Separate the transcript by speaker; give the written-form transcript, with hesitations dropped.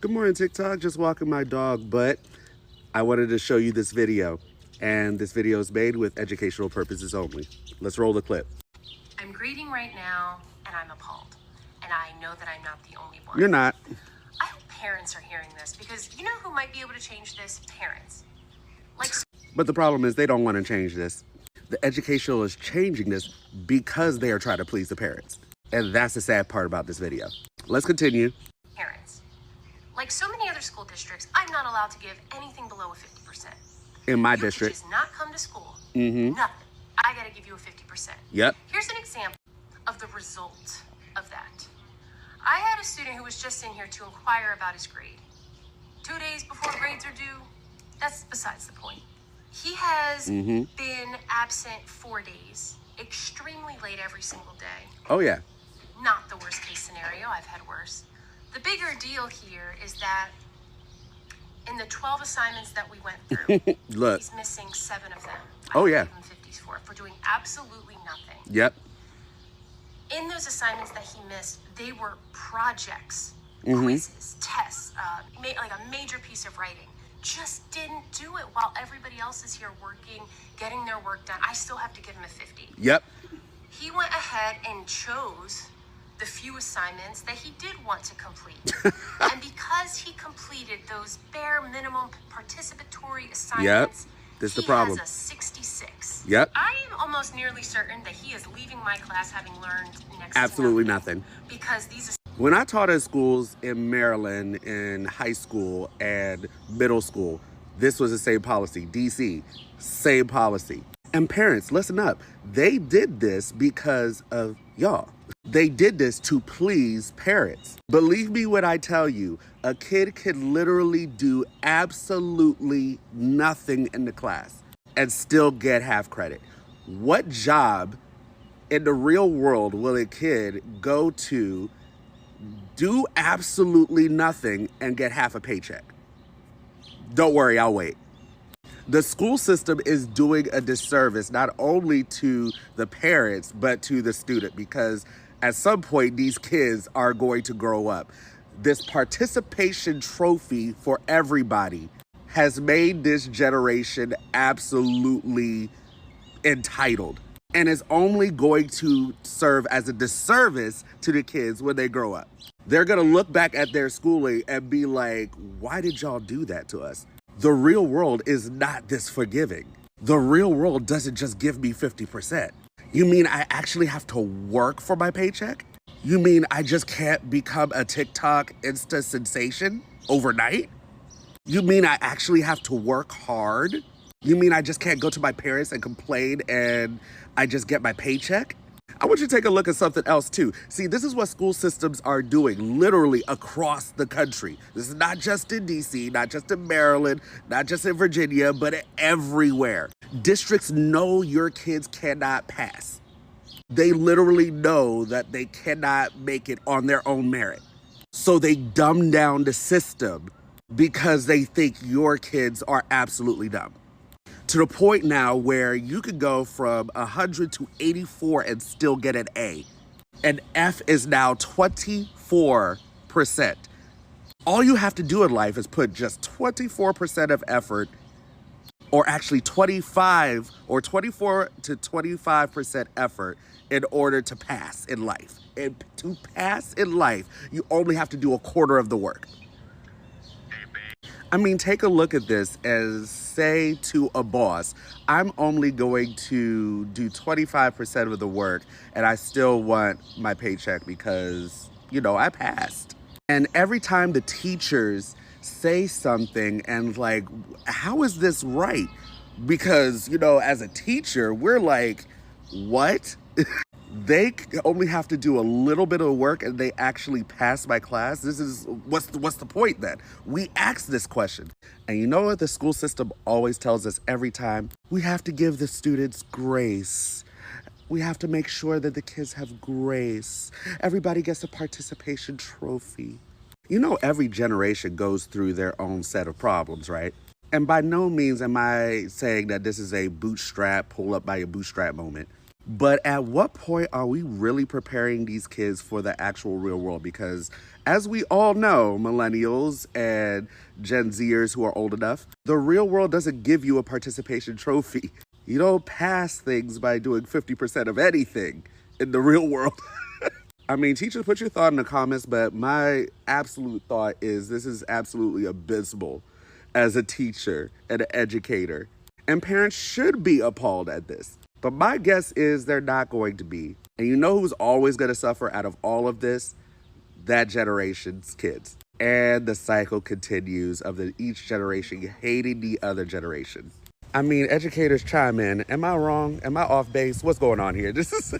Speaker 1: Good morning, TikTok. Just walking my dog, but I wanted to show you this video. And this video is made with educational purposes only. Let's roll the clip.
Speaker 2: I'm grading right now, and I'm appalled. And I know that I'm not the only one.
Speaker 1: You're not.
Speaker 2: I hope parents are hearing this, because you know who might be able to change this? Parents.
Speaker 1: But the problem is they don't want to change this. The educational is changing this because they are trying to please the parents. And that's the sad part about this video. Let's continue.
Speaker 2: Parents. Like so many other school districts, I'm not allowed to give anything below a 50%.
Speaker 1: In my
Speaker 2: You
Speaker 1: district.
Speaker 2: just not come to school.
Speaker 1: Mm-hmm.
Speaker 2: Nothing. I gotta give you a 50%.
Speaker 1: Yep.
Speaker 2: Here's an example of the result of that. I had a student who was just in here to inquire about his grade. 2 days before grades are due, that's besides the point. He has been absent 4 days, extremely late every single day.
Speaker 1: Oh, yeah.
Speaker 2: Not the worst case scenario, I've had worse. The bigger deal here is that in the 12 assignments that we went through,
Speaker 1: Look.
Speaker 2: he's missing 7 of them.
Speaker 1: Oh, yeah.
Speaker 2: I gave him 50s for doing absolutely nothing.
Speaker 1: Yep.
Speaker 2: In those assignments that he missed, they were projects, quizzes, tests, like a major piece of writing. Just didn't do it while everybody else is here working, getting their work done. I still have to give him a 50.
Speaker 1: Yep.
Speaker 2: He went ahead and chose the few assignments that he did want to complete. And because he completed those bare minimum participatory assignments,
Speaker 1: this is the problem.
Speaker 2: He has a 66.
Speaker 1: Yep.
Speaker 2: I am almost nearly certain that he is leaving my class having learned next
Speaker 1: Absolutely
Speaker 2: to
Speaker 1: nothing.
Speaker 2: Because these
Speaker 1: When I taught at schools in Maryland, in high school and middle school, this was the same policy. DC, same policy. And parents, listen up. They did this because of y'all. They did this to please parents. Believe me when I tell you, a kid can literally do absolutely nothing in the class and still get half credit. What job in the real world will a kid go to, do absolutely nothing, and get half a paycheck? Don't worry, I'll wait. The school system is doing a disservice not only to the parents, but to the student, because at some point these kids are going to grow up. This participation trophy for everybody has made this generation absolutely entitled, and is only going to serve as a disservice to the kids when they grow up. They're gonna look back at their schooling and be like, why did y'all do that to us? The real world is not this forgiving. The real world doesn't just give me 50%. You mean I actually have to work for my paycheck? You mean I just can't become a TikTok Insta sensation overnight? You mean I actually have to work hard? You mean I just can't go to my parents and complain and I just get my paycheck? I want you to take a look at something else too. See, this is what school systems are doing literally across the country. This is not just in DC, not just in Maryland, not just in Virginia, but everywhere. Districts know your kids cannot pass. They literally know that they cannot make it on their own merit. So they dumb down the system because they think your kids are absolutely dumb. To the point now where you could go from 100 to 84 and still get an A. An F is now 24%. All you have to do in life is put just 24% of effort, or actually 25 or 24 to 25% effort in order to pass in life. And to pass in life, you only have to do a quarter of the work. I mean, take a look at this as say to a boss, I'm only going to do 25% of the work and I still want my paycheck because, you know, I passed. And every time the teachers say something and like, how is this right? Because, you know, as a teacher, we're like, what? They only have to do a little bit of work and they actually pass my class. This is, what's the point then? We ask this question. And you know what the school system always tells us every time? We have to give the students grace. We have to make sure that the kids have grace. Everybody gets a participation trophy. You know, every generation goes through their own set of problems, right? And by no means am I saying that this is a bootstrap, pull up by your bootstrap moment. But at what point are we really preparing these kids for the actual real world? Because as we all know, millennials and Gen Zers who are old enough, the real world doesn't give you a participation trophy. You don't pass things by doing 50% of anything in the real world. I mean, teachers, put your thought in the comments, but my absolute thought is this is absolutely abysmal as a teacher and an educator. And parents should be appalled at this. But my guess is they're not going to be. And you know who's always going to suffer out of all of this? That generation's kids. And the cycle continues of each generation hating the other generation. I mean, educators chime in. Am I wrong? Am I off base? What's going on here? This is